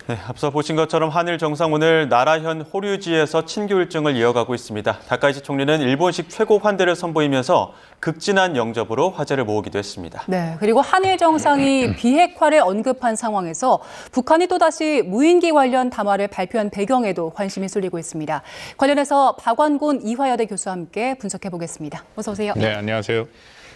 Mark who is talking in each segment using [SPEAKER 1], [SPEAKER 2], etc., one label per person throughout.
[SPEAKER 1] 네, 앞서 보신 것처럼 한일 정상 오늘 나라현 호류지에서 친교 일정을 이어가고 있습니다. 다카이치 총리는 일본식 최고 환대를 선보이면서 극진한 영접으로 화제를 모으기도 했습니다.
[SPEAKER 2] 네, 그리고 한일 정상이 비핵화를 언급한 상황에서 북한이 또다시 무인기 관련 담화를 발표한 배경에도 관심이 쏠리고 있습니다. 관련해서 박완곤 이화여대 교수와 함께 분석해 보겠습니다. 어서 오세요.
[SPEAKER 3] 네, 안녕하세요.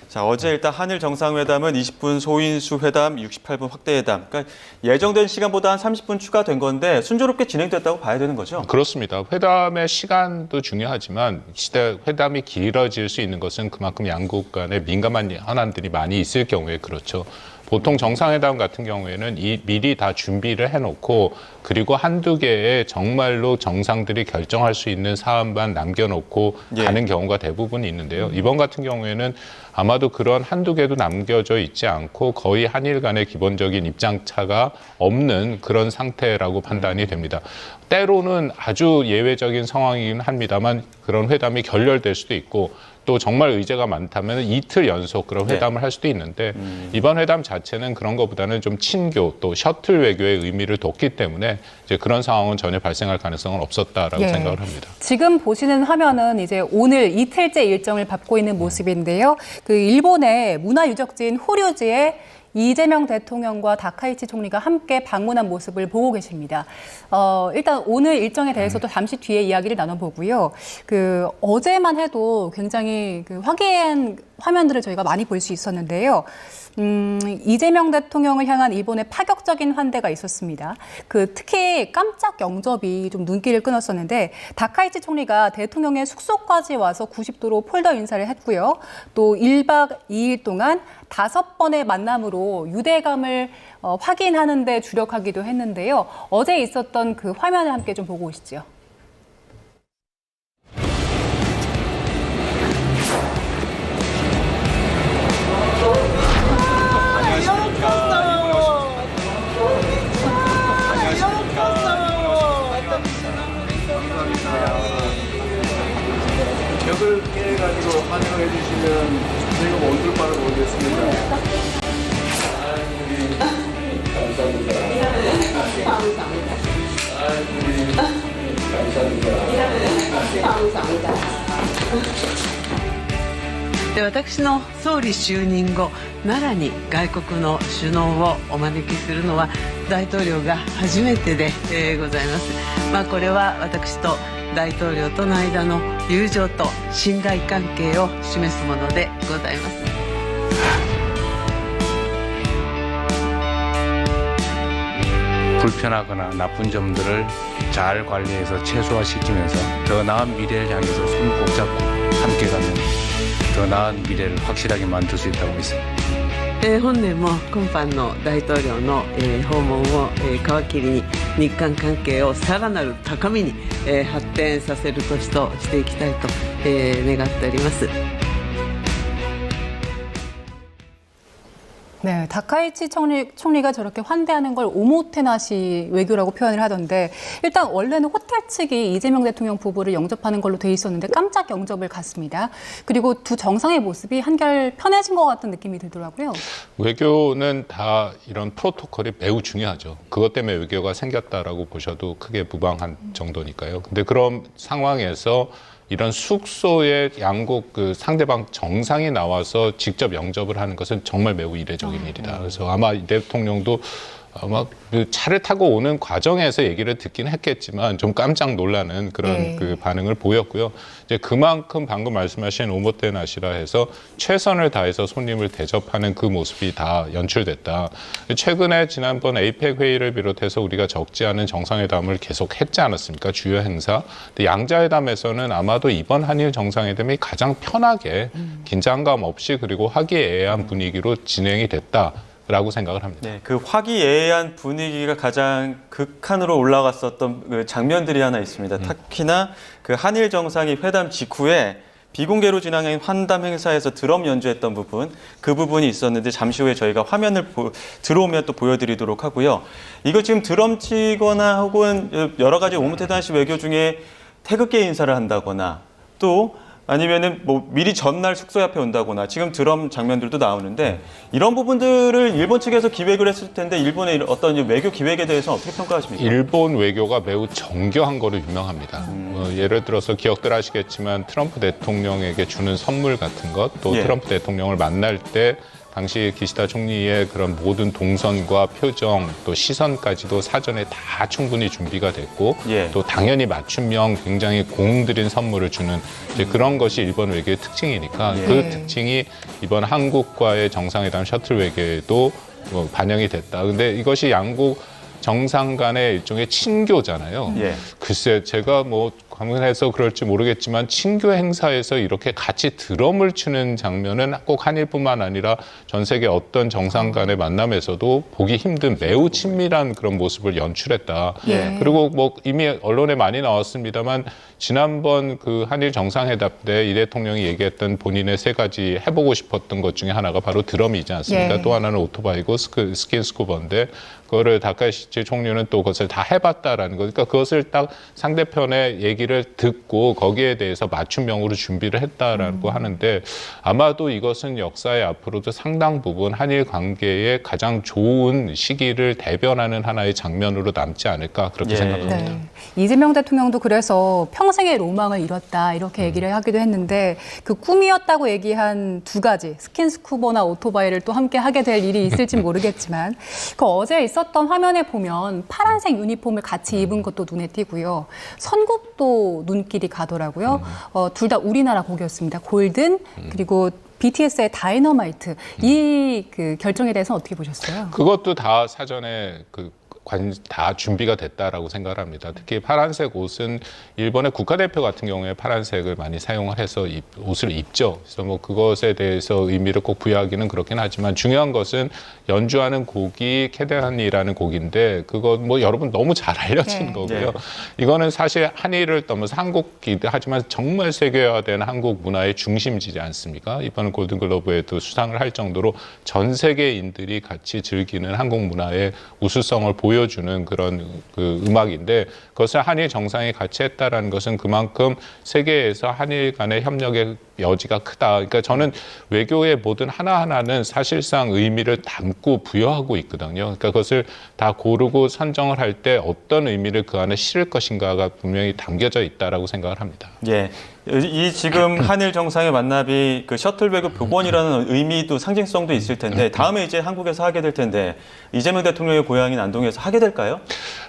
[SPEAKER 1] 자, 어제 일단 한일 정상회담은 20분 소인수 회담, 68분 확대 회담. 그러니까 예정된 시간보다 한 30분 추가된 건데 순조롭게 진행됐다고 봐야 되는 거죠?
[SPEAKER 3] 그렇습니다. 회담의 시간도 중요하지만 시대 회담이 길어질 수 있는 것은 그만큼 양국 간에 민감한 현안들이 많이 있을 경우에 그렇죠. 보통 정상회담 같은 경우에는 미리 다 준비를 해놓고 그리고 한두 개의 정말로 정상들이 결정할 수 있는 사안만 남겨놓고 가는 경우가 대부분 있는데요. 이번 같은 경우에는 아마도 그런 한두 개도 남겨져 있지 않고 거의 한일 간의 기본적인 입장차가 없는 그런 상태라고 판단이 됩니다. 때로는 아주 예외적인 상황이긴 합니다만 그런 회담이 결렬될 수도 있고 또 정말 의제가 많다면 이틀 연속 그런 회담을 할 수도 있는데 이번 회담 자체는 그런 것보다는 좀 친교 또 셔틀 외교의 의미를 뒀기 때문에 이제 그런 상황은 전혀 발생할 가능성은 없었다라고 생각을 합니다.
[SPEAKER 2] 지금 보시는 화면은 이제 오늘 이틀째 일정을 밟고 있는 모습인데요. 그 일본의 문화유적지인 호류지에 이재명 대통령과 다카이치 총리가 함께 방문한 모습을 보고 계십니다. 일단 오늘 일정에 대해서도 잠시 뒤에 이야기를 나눠보고요. 어제만 해도 굉장히 화기애애한 화면들을 저희가 많이 볼 수 있었는데요. 이재명 대통령을 향한 일본의 파격적인 환대가 있었습니다. 특히 깜짝 영접이 좀 눈길을 끊었었는데 다카이치 총리가 대통령의 숙소까지 와서 90도로 폴더 인사를 했고요. 또 1박 2일 동안 5번의 만남으로 유대감을 확인하는 데 주력하기도 했는데요. 어제 있었던 그 화면을 함께 좀 보고 오시죠.
[SPEAKER 4] 벽을 깨가지고 환영해 주시면 저희가 온줄 바를 모르겠습니다.
[SPEAKER 5] 감사합니다. 私の総理就任後、奈良に外国の首脳をお招きするのは大統領が初めてで、ございます。これは私と大統領との間の友情と信頼関係を示すものでございます。
[SPEAKER 6] 불편하거나 나쁜 점들을 잘 관리해서 최소화시키면서 더 나은 미래를 향해서 손 꼭 잡고 함께 가면 더 나은 미래를 확실하게 만들 수 있다고 믿습니다.
[SPEAKER 5] 本年も今般の大統領の、訪問を、皮切りに日韓関係をさらなる高みに、発展させる年としていきたいと、願っております。
[SPEAKER 2] 네, 다카이치 총리가 저렇게 환대하는 걸 오모테나시 외교라고 표현을 하던데 일단 원래는 호텔 측이 이재명 대통령 부부를 영접하는 걸로 돼 있었는데 깜짝 영접을 갔습니다. 그리고 두 정상의 모습이 한결 편해진 것 같은 느낌이 들더라고요.
[SPEAKER 3] 외교는 다 이런 프로토콜이 매우 중요하죠. 그것 때문에 외교가 생겼다라고 보셔도 크게 무방한 정도니까요. 근데 그런 상황에서 이런 숙소에 양국 상대방 정상이 나와서 직접 영접을 하는 것은 정말 매우 이례적인 일이다. 그래서 아마 이 대통령도 아마 차를 타고 오는 과정에서 얘기를 듣긴 했겠지만 좀 깜짝 놀라는 그런 반응을 보였고요. 이제 그만큼 방금 말씀하신 오모테나시라 해서 최선을 다해서 손님을 대접하는 그 모습이 다 연출됐다. 최근에 지난번 에이펙 회의를 비롯해서 우리가 적지 않은 정상회담을 계속 했지 않았습니까? 주요 행사. 근데 양자회담에서는 아마도 이번 한일 정상회담이 가장 편하게 긴장감 없이 그리고 화기애애한 분위기로 진행이 됐다. 라고 생각을 합니다.
[SPEAKER 1] 네, 그 화기애애한 분위기가 가장 극한으로 올라갔었던 그 장면들이 하나 있습니다. 특히나 그 한일 정상이 회담 직후에 비공개로 진행한 환담 행사에서 드럼 연주했던 부분, 그 부분이 있었는데 잠시 후에 저희가 화면을 들어오면 또 보여드리도록 하고요. 이거 지금 드럼 치거나 혹은 여러 가지 오모테나시 외교 중에 태극기 인사를 한다거나 또 아니면은 뭐 미리 전날 숙소 앞에 온다거나 지금 드럼 장면들도 나오는데 이런 부분들을 일본 측에서 기획을 했을 텐데 일본의 어떤 외교 기획에 대해서 어떻게 평가하십니까?
[SPEAKER 3] 일본 외교가 매우 정교한 거로 유명합니다. 예를 들어서 기억들 하시겠지만 트럼프 대통령에게 주는 선물 같은 것, 또
[SPEAKER 1] 예.
[SPEAKER 3] 트럼프 대통령을 만날 때 당시 기시다 총리의 그런 모든 동선과 표정 또 시선까지도 사전에 다 충분히 준비가 됐고
[SPEAKER 1] 예.
[SPEAKER 3] 또 당연히 맞춤형 굉장히 공들인 선물을 주는 이제 그런 것이 일본 외교의 특징이니까
[SPEAKER 1] 예.
[SPEAKER 3] 그 특징이 이번 한국과의 정상회담 셔틀 외교에도 반영이 됐다. 근데 이것이 양국 정상 간의 일종의 친교잖아요.
[SPEAKER 1] 예.
[SPEAKER 3] 글쎄 제가 뭐 관문해서 그럴지 모르겠지만 친교 행사에서 이렇게 같이 드럼을 치는 장면은 꼭 한일뿐만 아니라 전 세계 어떤 정상 간의 만남에서도 보기 힘든 매우 친밀한 그런 모습을 연출했다.
[SPEAKER 2] 예.
[SPEAKER 3] 그리고 뭐 이미 언론에 많이 나왔습니다만 지난번 그 한일 정상회담 때 이 대통령이 얘기했던 본인의 세 가지 해보고 싶었던 것 중에 하나가 바로 드럼이지 않습니까?
[SPEAKER 2] 예.
[SPEAKER 3] 또 하나는 오토바이고 스킨스쿠버인데 그거를 다카이시 총리는 또 그것을 다 해봤다라는 거. 그러니까 그것을 딱 상대편의 얘기를 듣고 거기에 대해서 맞춤형으로 준비를 했다라고 하는데 아마도 이것은 역사의 앞으로도 상당 부분 한일 관계의 가장 좋은 시기를 대변하는 하나의 장면으로 남지 않을까 그렇게
[SPEAKER 1] 예.
[SPEAKER 3] 생각합니다.
[SPEAKER 2] 네. 이재명 대통령도 그래서 평생의 로망을 이뤘다 이렇게 얘기를 하기도 했는데 그 꿈이었다고 얘기한 두 가지 스킨스쿠버나 오토바이를 또 함께 하게 될 일이 있을지 모르겠지만 그 어제 있었던 화면에 보면 파란색 유니폼을 같이 입은 것도 눈에 띄고요. 선곡도 눈길이 가더라고요. 둘 다 우리나라 곡이었습니다. 골든 그리고 BTS의 다이너마이트 이 그 결정에 대해서는 어떻게 보셨어요?
[SPEAKER 3] 그것도 다 사전에 다 준비가 됐다라고 생각을 합니다. 특히 파란색 옷은 일본의 국가대표 같은 경우에 파란색을 많이 사용을 해서 옷을 입죠. 그래서 뭐 그것에 대해서 의미를 꼭 부여하기는 그렇긴 하지만 중요한 것은 연주하는 곡이 캐데한이라는 곡인데 그거 뭐 여러분 너무 잘 알려진
[SPEAKER 2] 네.
[SPEAKER 3] 거고요.
[SPEAKER 1] 네.
[SPEAKER 3] 이거는 사실 한일을 넘어서 한국이기도 하지만 정말 세계화된 한국 문화의 중심지지 않습니까? 이번 골든글로브에도 수상을 할 정도로 전 세계인들이 같이 즐기는 한국 문화의 우수성을 보여주는 그런 그 음악인데 그것을 한일 정상이 같이 했다라는 것은 그만큼 세계에서 한일 간의 협력의 여지가 크다. 그러니까 저는 외교의 모든 하나하나는 사실상 의미를 담고 부여하고 있거든요. 그러니까 그것을 다 고르고 선정을 할 때 어떤 의미를 그 안에 실을 것인가가 분명히 담겨져 있다라고 생각을 합니다.
[SPEAKER 1] 예. 이 지금 한일 정상의 만남이 그 셔틀 외교 복원이라는 의미도 상징성도 있을 텐데 다음에 이제 한국에서 하게 될 텐데 이재명 대통령의 고향인 안동에서 하게 될까요?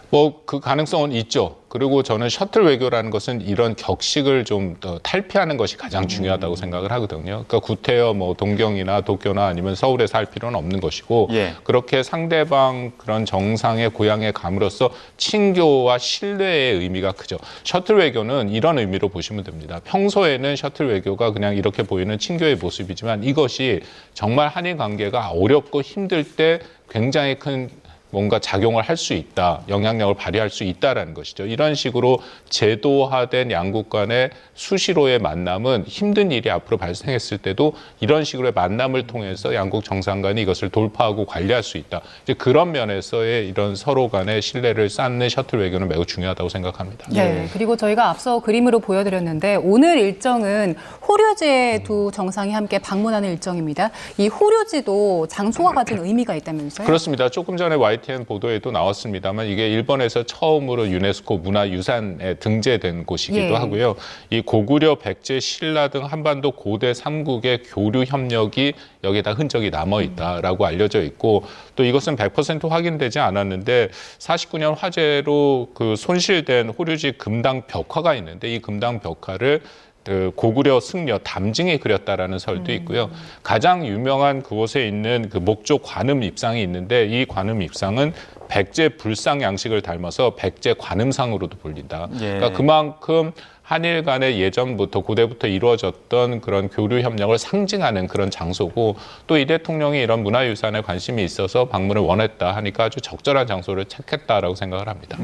[SPEAKER 3] 뭐 그 가능성은 있죠. 그리고 저는 셔틀 외교라는 것은 이런 격식을 좀 더 탈피하는 것이 가장 중요하다고 생각을 하거든요. 그러니까 구태여 뭐 동경이나 도쿄나 아니면 서울에서 할 필요는 없는 것이고
[SPEAKER 1] 예.
[SPEAKER 3] 그렇게 상대방 그런 정상의 고향에 감으로써 친교와 신뢰의 의미가 크죠. 셔틀 외교는 이런 의미로 보시면 됩니다. 평소에는 셔틀 외교가 그냥 이렇게 보이는 친교의 모습이지만 이것이 정말 한일 관계가 어렵고 힘들 때 굉장히 큰 뭔가 작용을 할 수 있다, 영향력을 발휘할 수 있다라는 것이죠. 이런 식으로 제도화된 양국 간의 수시로의 만남은 힘든 일이 앞으로 발생했을 때도 이런 식으로의 만남을 통해서 양국 정상 간이 이것을 돌파하고 관리할 수 있다. 이제 그런 면에서의 이런 서로 간의 신뢰를 쌓는 셔틀 외교는 매우 중요하다고 생각합니다.
[SPEAKER 2] 네. 그리고 저희가 앞서 그림으로 보여드렸는데 오늘 일정은 호류지의 두 정상이 함께 방문하는 일정입니다. 이 호류지도 장소가 가진 의미가 있다면서요?
[SPEAKER 3] 그렇습니다. 조금 전에 YTN 보도에도 나왔습니다만 이게 일본에서 처음으로 유네스코 문화유산에 등재된 곳이기도
[SPEAKER 2] 예.
[SPEAKER 3] 하고요. 이 고구려, 백제, 신라 등 한반도 고대 3국의 교류 협력이 여기에다 흔적이 남아있다라고 알려져 있고 또 이것은 100% 확인되지 않았는데 49년 화재로 그 손실된 호류지 금당 벽화가 있는데 이 금당 벽화를 그 고구려 승려 담징이 그렸다라는 설도 있고요. 가장 유명한 그곳에 있는 그 목조 관음 입상이 있는데 이 관음 입상은 백제 불상 양식을 닮아서 백제 관음상으로도 불린다.
[SPEAKER 1] 예.
[SPEAKER 3] 그러니까 그만큼 한일 간의 예전부터 고대부터 이루어졌던 그런 교류 협력을 상징하는 그런 장소고 또 이 대통령이 이런 문화유산에 관심이 있어서 방문을 원했다 하니까 아주 적절한 장소를 택했다라고 생각을 합니다.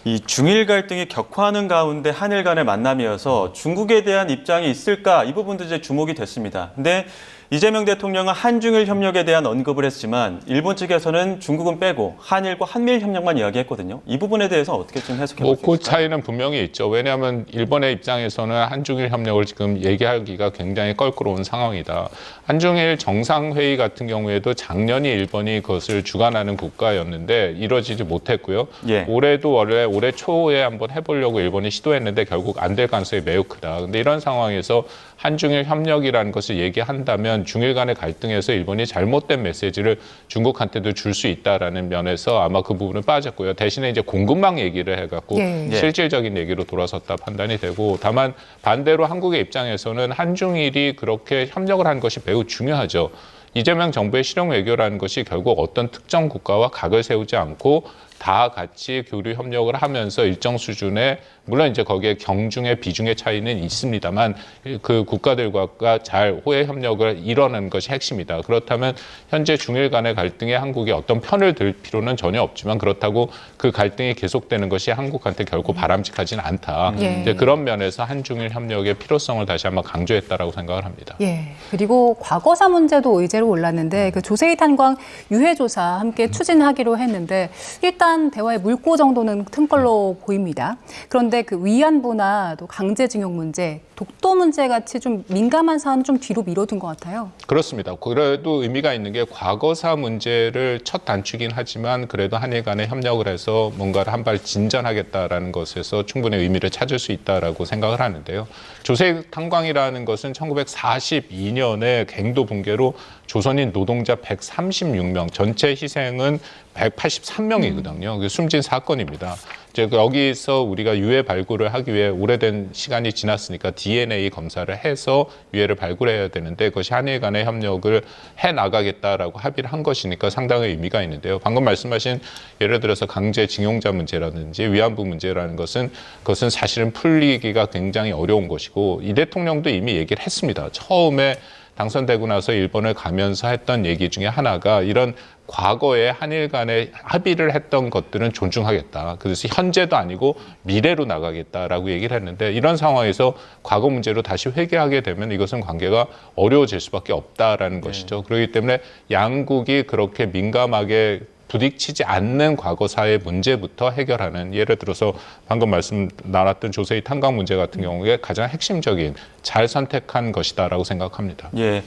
[SPEAKER 1] 이 중일 갈등이 격화하는 가운데 한일 간의 만남이어서 중국에 대한 입장이 있을까 이 부분도 이제 주목이 됐습니다. 근데 이재명 대통령은 한중일 협력에 대한 언급을 했지만 일본 측에서는 중국은 빼고 한일과 한미일 협력만 이야기했거든요. 이 부분에 대해서 어떻게 좀 해석해 볼 수 있을까요?
[SPEAKER 3] 그 차이는 분명히 있죠. 왜냐하면 일본의 입장에서는 한중일 협력을 지금 얘기하기가 굉장히 껄끄러운 상황이다. 한중일 정상회의 같은 경우에도 작년이 일본이 그것을 주관하는 국가였는데 이뤄지지 못했고요.
[SPEAKER 1] 예.
[SPEAKER 3] 올해도 원래 올해 초에 한번 해보려고 일본이 시도했는데 결국 안 될 가능성이 매우 크다. 근데 이런 상황에서 한중일 협력이라는 것을 얘기한다면 중일 간의 갈등에서 일본이 잘못된 메시지를 중국한테도 줄 수 있다라는 면에서 아마 그 부분은 빠졌고요. 대신에 이제 공급망 얘기를 해갖고
[SPEAKER 2] 예.
[SPEAKER 3] 실질적인 얘기로 돌아섰다 판단이 되고, 다만 반대로 한국의 입장에서는 한중일이 그렇게 협력을 한 것이 매우 중요하죠. 이재명 정부의 실용 외교라는 것이 결국 어떤 특정 국가와 각을 세우지 않고 다 같이 교류 협력을 하면서 일정 수준의, 물론 이제 거기에 경중의 비중의 차이는 있습니다만 그 국가들과 잘 호혜 협력을 이뤄내는 것이 핵심이다. 그렇다면 현재 중일 간의 갈등에 한국이 어떤 편을 들 필요는 전혀 없지만 그렇다고 그 갈등이 계속되는 것이 한국한테 결코 바람직하지는 않다.
[SPEAKER 2] 예.
[SPEAKER 3] 이제 그런 면에서 한중일 협력의 필요성을 다시 한번 강조했다라고 생각을 합니다.
[SPEAKER 2] 예. 그리고 과거사 문제도 의제로 올랐는데 그 조세희 탄광 유해 조사 함께 추진하기로 했는데 일단 대화의 물꼬 정도는 튼 걸로 보입니다. 그런데 그 위안부나 또 강제징용 문제, 독도 문제 같이 좀 민감한 사안은 좀 뒤로 미뤄둔 것 같아요.
[SPEAKER 3] 그렇습니다. 그래도 의미가 있는 게 과거사 문제를 첫 단추긴 하지만 그래도 한일 간에 협력을 해서 뭔가를 한 발 진전하겠다라는 것에서 충분히 의미를 찾을 수 있다라고 생각을 하는데요. 조세희 탄광이라는 것은 1942년에 갱도 붕괴로 조선인 노동자 136명, 전체 희생은 183명이거든요. 숨진 사건입니다. 이제 여기서 우리가 유해 발굴을 하기 위해 오래된 시간이 지났으니까 DNA 검사를 해서 유해를 발굴해야 되는데 그것이 한일 간의 협력을 해나가겠다라고 합의를 한 것이니까 상당히 의미가 있는데요. 방금 말씀하신 예를 들어서 강제징용자 문제라든지 위안부 문제라는 것은 그것은 사실은 풀리기가 굉장히 어려운 것이고 이 대통령도 이미 얘기를 했습니다. 처음에 당선되고 나서 일본을 가면서 했던 얘기 중에 하나가 이런 과거에 한일 간에 합의를 했던 것들은 존중하겠다. 그래서 현재도 아니고 미래로 나가겠다라고 얘기를 했는데 이런 상황에서 과거 문제로 다시 회귀하게 되면 이것은 관계가 어려워질 수밖에 없다라는 것이죠. 그렇기 때문에 양국이 그렇게 민감하게 부딪히지 않는 과거사의 문제부터 해결하는, 예를 들어서 방금 말씀 나눴던 조세희 탄광 문제 같은 경우에 가장 핵심적인 잘 선택한 것이다라고 생각합니다.
[SPEAKER 1] 예.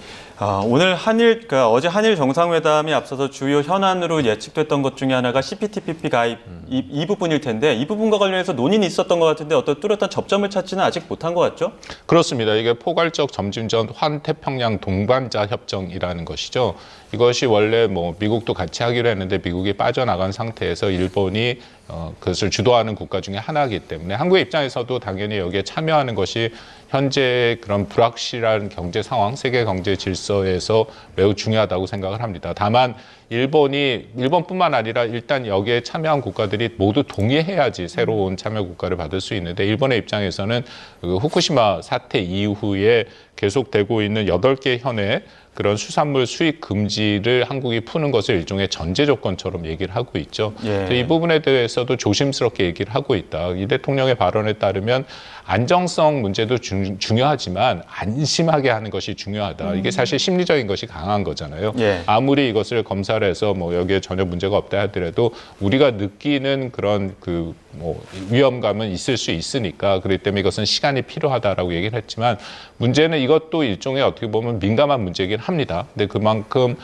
[SPEAKER 1] 오늘 어제 한일 정상회담이 앞서서 주요 현안으로 예측됐던 것 중에 하나가 CPTPP 가입 이 부분일 텐데 이 부분과 관련해서 논의는 있었던 것 같은데 어떤 뚜렷한 접점을 찾지는 아직 못한 것 같죠?
[SPEAKER 3] 그렇습니다. 이게 포괄적 점진전 환태평양 동반자 협정이라는 것이죠. 이것이 원래 미국도 같이 하기로 했는데 미국이 빠져나간 상태에서 일본이 그것을 주도하는 국가 중에 하나이기 때문에 한국의 입장에서도 당연히 여기에 참여하는 것이 현재 그런 불확실한 경제 상황, 세계 경제 질서에서 매우 중요하다고 생각을 합니다. 다만 일본뿐만 아니라 일단 여기에 참여한 국가들이 모두 동의해야지 새로운 참여 국가를 받을 수 있는데 일본의 입장에서는 그 후쿠시마 사태 이후에 계속되고 있는 8개 현의 그런 수산물 수입 금지를 한국이 푸는 것을 일종의 전제 조건처럼 얘기를 하고 있죠.
[SPEAKER 1] 예.
[SPEAKER 3] 이 부분에 대해서도 조심스럽게 얘기를 하고 있다. 이 대통령의 발언에 따르면 안정성 문제도 중요하지만 안심하게 하는 것이 중요하다. 이게 사실 심리적인 것이 강한 거잖아요.
[SPEAKER 1] 예.
[SPEAKER 3] 아무리 이것을 검사를 해서 여기에 전혀 문제가 없다 하더라도 우리가 느끼는 그런 위험감은 있을 수 있으니까 그렇기 때문에 이것은 시간이 필요하다라고 얘기를 했지만 문제는 이것도 일종의 어떻게 보면 민감한 문제이긴 합니다. 근데 그만큼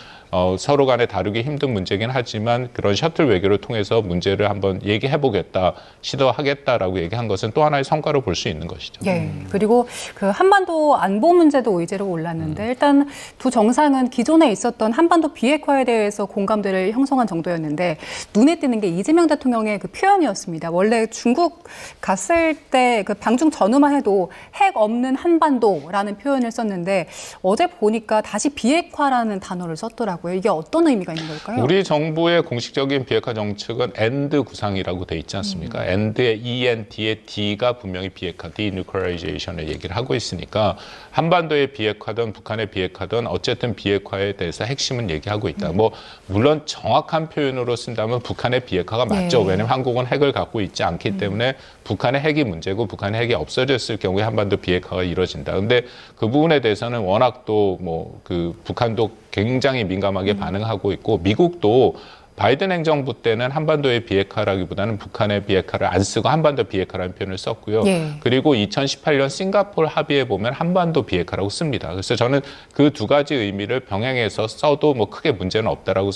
[SPEAKER 3] 서로 간에 다루기 힘든 문제긴 하지만 그런 셔틀 외교를 통해서 문제를 한번 얘기해보겠다, 시도하겠다라고 얘기한 것은 또 하나의 성과로 볼 수 있는 것이죠.
[SPEAKER 2] 예. 그리고 그 한반도 안보 문제도 의제로 올랐는데 일단 두 정상은 기존에 있었던 한반도 비핵화에 대해서 공감대를 형성한 정도였는데 눈에 띄는 게 이재명 대통령의 그 표현이었습니다. 원래 중국 갔을 때 그 방중 전후만 해도 핵 없는 한반도라는 표현을 썼는데 어제 보니까 다시 비핵화라는 단어를 썼더라고요. 하더라고요. 이게 어떤 의미가 있는 걸까요?
[SPEAKER 3] 우리 정부의 공식적인 비핵화 정책은 END 구상이라고 돼 있지 않습니까? END의 END의 D가 분명히 비핵화, denuclearization을 얘기를 하고 있으니까 한반도의 비핵화든 북한의 비핵화든 어쨌든 비핵화에 대해서 핵심은 얘기하고 있다. 뭐 물론 정확한 표현으로 쓴다면 북한의 비핵화가 맞죠.
[SPEAKER 2] 네.
[SPEAKER 3] 왜냐하면 한국은 핵을 갖고 있지 않기 때문에 북한의 핵이 문제고 북한의 핵이 없어졌을 경우에 한반도 비핵화가 이루어진다. 근데 그 부분에 대해서는 워낙 또 뭐 그 북한도 굉장히 민감하게 반응하고 있고 미국도 바이든 행정부 때는 한반도의 비핵화라기보다는 북한의 비핵화를 안 쓰고 한반도 비핵화라는 표현을 썼고요.
[SPEAKER 2] 예.
[SPEAKER 3] 그리고 2018년 싱가포르 합의에 보면 한반도 비핵화라고 씁니다. 그래서 저는 그 두 가지 의미를 병행해서 써도 뭐 크게 문제는 없다라고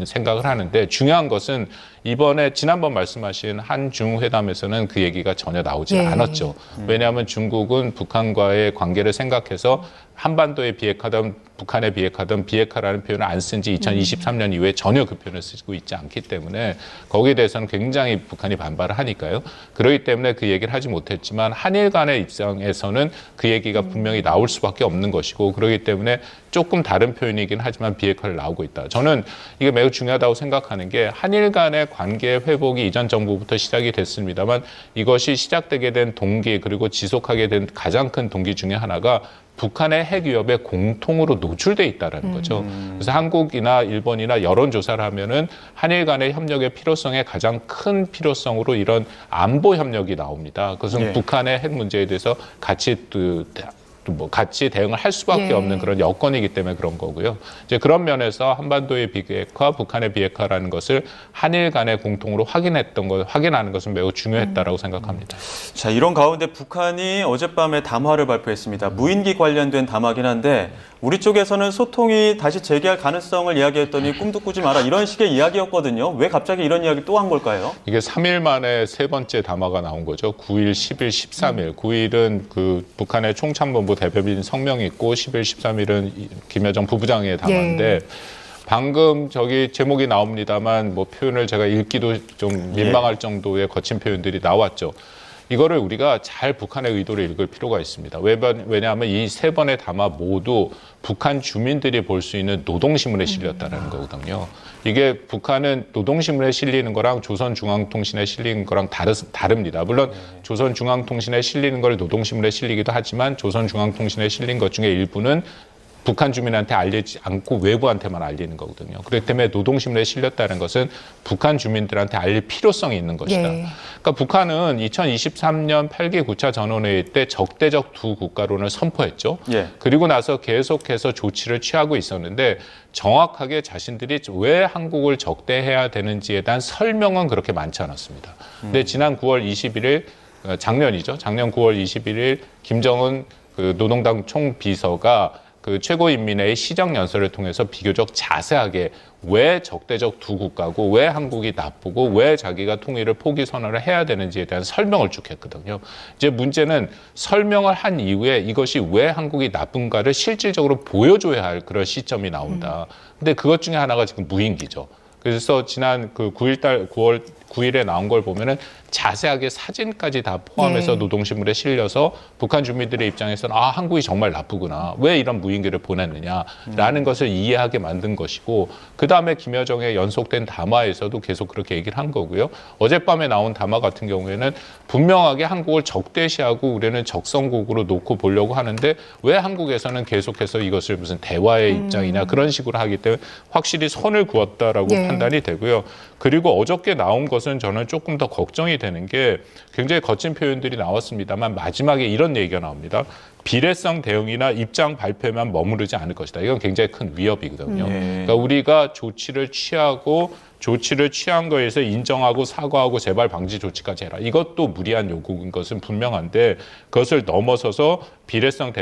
[SPEAKER 3] 생각을 하는데 중요한 것은 이번에 지난번 말씀하신 한중 회담에서는 그 얘기가 전혀 나오지
[SPEAKER 2] 예.
[SPEAKER 3] 않았죠. 왜냐하면 중국은 북한과의 관계를 생각해서 한반도의 비핵화든 북한의 비핵화든 비핵화라는 표현을 안 쓴 지 2023년 이후에 전혀 그 표현을 쓰고 있지 않기 때문에 거기에 대해서는 굉장히 북한이 반발을 하니까요. 그렇기 때문에 그 얘기를 하지 못했지만 한일 간의 입장에서는 그 얘기가 분명히 나올 수밖에 없는 것이고 그렇기 때문에 조금 다른 표현이긴 하지만 비핵화를 나오고 있다. 저는 이게 매우 중요하다고 생각하는 게 한일 간의 관계 회복이 이전 정부부터 시작이 됐습니다만 이것이 시작되게 된 동기 그리고 지속하게 된 가장 큰 동기 중에 하나가 북한의 핵 위협에 공통으로 노출돼 있다라는 거죠. 그래서 한국이나 일본이나 여론조사를 하면은 한일 간의 협력의 필요성에 가장 큰 필요성으로 이런 안보 협력이 나옵니다. 그것은
[SPEAKER 1] 예.
[SPEAKER 3] 북한의 핵 문제에 대해서 같이 대응을 할 수밖에
[SPEAKER 2] 예.
[SPEAKER 3] 없는 그런 여건이기 때문에 그런 거고요. 이제 그런 면에서 한반도의 비핵화, 북한의 비핵화라는 것을 한일 간에 공통으로 확인하는 것은 매우 중요했다라고 생각합니다.
[SPEAKER 1] 자, 이런 가운데 북한이 어젯밤에 담화를 발표했습니다. 무인기 관련된 담화긴 한데 우리 쪽에서는 소통이 다시 재개할 가능성을 이야기했더니 꿈도 꾸지 마라 이런 식의 이야기였거든요. 왜 갑자기 이런 이야기를 또 한 걸까요?
[SPEAKER 3] 이게 3일 만에 세 번째 담화가 나온 거죠. 9일, 10일, 13일. 9일은 그 북한의 총참모부 대변인 성명이 있고 10일, 13일은 김여정 부부장의 담화인데 방금 저기 제목이 나옵니다만 뭐 표현을 제가 읽기도 좀 민망할 정도의 거친 표현들이 나왔죠. 이거를 우리가 잘 북한의 의도를 읽을 필요가 있습니다. 왜냐하면 이 세 번의 담화 모두 북한 주민들이 볼 수 있는 노동신문에 실렸다는 거거든요. 이게 북한은 노동신문에 실리는 거랑 조선중앙통신에 실리는 거랑 다릅니다. 물론 조선중앙통신에 실리는 걸 노동신문에 실리기도 하지만 조선중앙통신에 실린 것 중에 일부는 북한 주민한테 알리지 않고 외부한테만 알리는 거거든요. 그렇기 때문에 노동신문에 실렸다는 것은 북한 주민들한테 알릴 필요성이 있는 것이다.
[SPEAKER 2] 예.
[SPEAKER 3] 그러니까 북한은 2023년 8기 9차 전원회의 때 적대적 두 국가론을 선포했죠.
[SPEAKER 1] 예.
[SPEAKER 3] 그리고 나서 계속해서 조치를 취하고 있었는데 정확하게 자신들이 왜 한국을 적대해야 되는지에 대한 설명은 그렇게 많지 않았습니다. 근데 지난 9월 21일, 작년이죠. 작년 9월 21일 김정은 그 노동당 총비서가 그 최고인민회의 시정연설을 통해서 비교적 자세하게 왜 적대적 두 국가고 왜 한국이 나쁘고 왜 자기가 통일을 포기 선언을 해야 되는지에 대한 설명을 쭉 했거든요. 이제 문제는 설명을 한 이후에 이것이 왜 한국이 나쁜가를 실질적으로 보여줘야 할 그런 시점이 나온다. 근데 그것 중에 하나가 지금 무인기죠. 그래서 지난 그 9월 9일에 나온 걸 보면은 자세하게 사진까지 다 포함해서
[SPEAKER 2] 네.
[SPEAKER 3] 노동신문에 실려서 북한 주민들의 입장에서는 아, 한국이 정말 나쁘구나. 왜 이런 무인기를 보냈느냐라는 것을 이해하게 만든 것이고 그다음에 김여정의 연속된 담화에서도 계속 그렇게 얘기를 한 거고요. 어젯밤에 나온 담화 같은 경우에는 분명하게 한국을 적대시하고 우리는 적성국으로 놓고 보려고 하는데 왜 한국에서는 계속해서 이것을 무슨 대화의 입장이냐 그런 식으로 하기 때문에 확실히 선을 그었다라고
[SPEAKER 2] 예.
[SPEAKER 3] 판단이 되고요. 그리고 어저께 나온 것은 저는 조금 더 걱정이 되는 게 굉장히 거친 표현들이 나왔습니다만 마지막에 이런 얘기가 나옵니다. 비례성 대응이나 입장 발표에만 머무르지 않을 것이다. 이건 굉장히 큰 위협이거든요. 그러니까 우리가 조치를 취한 거에서 인정하고 사과하고 재발 방지 조치까지 해라. 이것도 무리한 요구인 것은 분명한데 그것을 넘어서서 비례성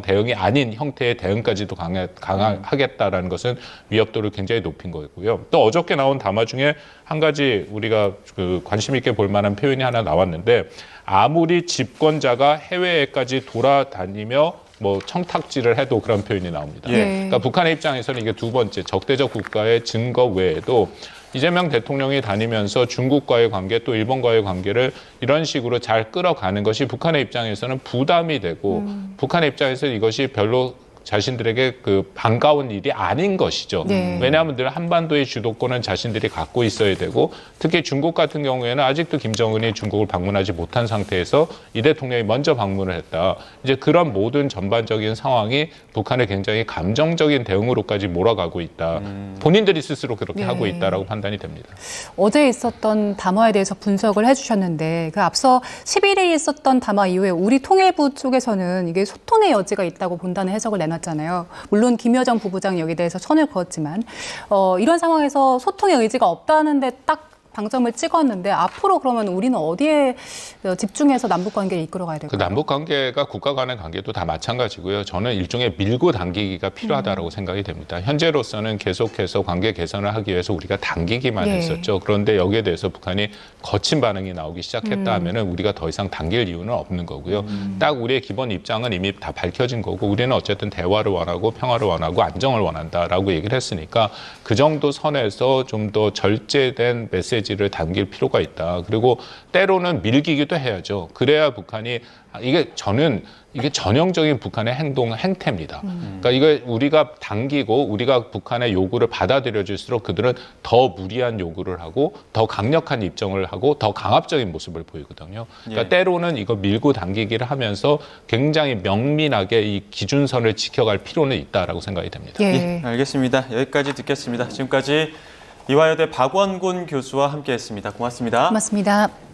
[SPEAKER 3] 대응이 아닌 형태의 대응까지도 강하겠다라는 것은 위협도를 굉장히 높인 거고요. 또 어저께 나온 담화 중에 한 가지 우리가 그 관심 있게 볼 만한 표현이 하나 나왔는데 아무리 집권자가 해외에까지 돌아다니며 뭐 청탁질을 해도 그런 표현이 나옵니다.
[SPEAKER 1] 예.
[SPEAKER 3] 그러니까 북한의 입장에서는 이게 두 번째 적대적 국가의 증거 외에도 이재명 대통령이 다니면서 중국과의 관계 또 일본과의 관계를 이런 식으로 잘 끌어가는 것이 북한의 입장에서는 부담이 되고 북한의 입장에서 이것이 별로 자신들에게 그 반가운 일이 아닌 것이죠.
[SPEAKER 2] 네.
[SPEAKER 3] 왜냐하면 늘 한반도의 주도권은 자신들이 갖고 있어야 되고 특히 중국 같은 경우에는 아직도 김정은이 중국을 방문하지 못한 상태에서 이 대통령이 먼저 방문을 했다. 이제 그런 모든 전반적인 상황이 북한의 굉장히 감정적인 대응으로까지 몰아가고 있다. 본인들이 스스로 그렇게
[SPEAKER 2] 네.
[SPEAKER 3] 하고 있다라고 판단이 됩니다.
[SPEAKER 2] 어제 있었던 담화에 대해서 분석을 해주셨는데 그 앞서 11일 있었던 담화 이후에 우리 통일부 쪽에서는 이게 소통의 여지가 있다고 본다는 해석을 내놨잖아요. 물론 김여정 부부장 여기에 대해서 선을 그었지만 이런 상황에서 소통의 의지가 없다는데 딱 방점을 찍었는데 앞으로 그러면 우리는 어디에 집중해서 남북 관계를 이끌어가야 될까요?
[SPEAKER 3] 그 남북 관계가 국가 간의 관계도 다 마찬가지고요. 저는 일종의 밀고 당기기가 필요하다고 생각이 됩니다. 현재로서는 계속해서 관계 개선을 하기 위해서 우리가 당기기만
[SPEAKER 2] 예.
[SPEAKER 3] 했었죠. 그런데 여기에 대해서 북한이 거친 반응이 나오기 시작했다 하면은 우리가 더 이상 당길 이유는 없는 거고요. 딱 우리의 기본 입장은 이미 다 밝혀진 거고 우리는 어쨌든 대화를 원하고 평화를 원하고 안정을 원한다라고 얘기를 했으니까 그 정도 선에서 좀 더 절제된 메시지를 담길 필요가 있다. 그리고 때로는 밀기기도 해야죠. 그래야 북한이 이게 전형적인 북한의 행태입니다. 그러니까 이거 우리가 당기고 우리가 북한의 요구를 받아들여질수록 그들은 더 무리한 요구를 하고 더 강력한 입장을 하고 더 강압적인 모습을 보이거든요. 그러니까
[SPEAKER 1] 예.
[SPEAKER 3] 때로는 이거 밀고 당기기를 하면서 굉장히 명민하게 이 기준선을 지켜갈 필요는 있다라고 생각이 됩니다.
[SPEAKER 2] 예.
[SPEAKER 1] 알겠습니다. 여기까지 듣겠습니다. 지금까지 이화여대 박원곤 교수와 함께했습니다. 고맙습니다.
[SPEAKER 2] 고맙습니다.